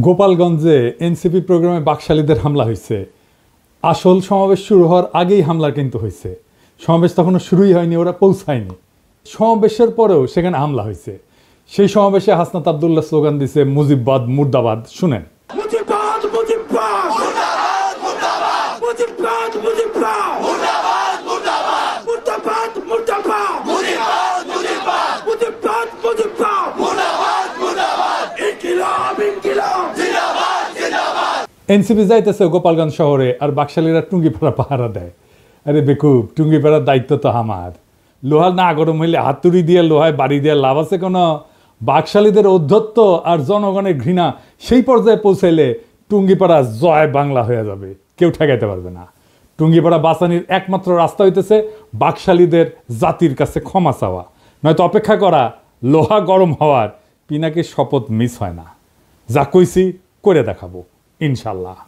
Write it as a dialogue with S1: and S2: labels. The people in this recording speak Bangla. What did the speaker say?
S1: গোপালগঞ্জে এনসিপি প্রোগ্রামে বাকশালীদের হামলা হয়েছে। আসল সমাবেশ শুরু হওয়ার আগেই হামলা কিন্তু হয়েছে। সমাবেশ তখনও শুরুই হয়নি, ওরা পৌঁছায়নি। সমাবেশের পরেও সেখানে হামলা হয়েছে। সেই সমাবেশে হাসনাত আবদুল্লাহ স্লোগান দিছে মুজিববাদ মুর্দাবাদ। শুনেন। এনসিপি যাইতেছে গোপালগঞ্জ শহরে, আর বাকশালীরা টুঙ্গিপাড়া পাহারা দেয়। আরে বেকুব, টুঙ্গিপাড়ার দায়িত্ব তো আমার। লোহা না গরম হইলে হাতুড়ি দিয়ে লোহায় বাড়ি দিয়ে লাভ আছে কোনো? বাকশালীদের ঔদ্ধত্য আর জনগণের ঘৃণা সেই পর্যায়ে পৌঁছাইলে টুঙ্গিপাড়া জয় বাংলা হয়ে যাবে, কেউ ঠেকাইতে পারবে না। টুঙ্গিপাড়া বাঁচানির একমাত্র রাস্তা হইতেছে বাকশালীদের জাতির কাছে ক্ষমা চাওয়া, নয়তো অপেক্ষা করা লোহা গরম হওয়ার। পিনাকির শপথ মিস হয় না। যা কইছি করে দেখাবো ইনশাল্লাহ।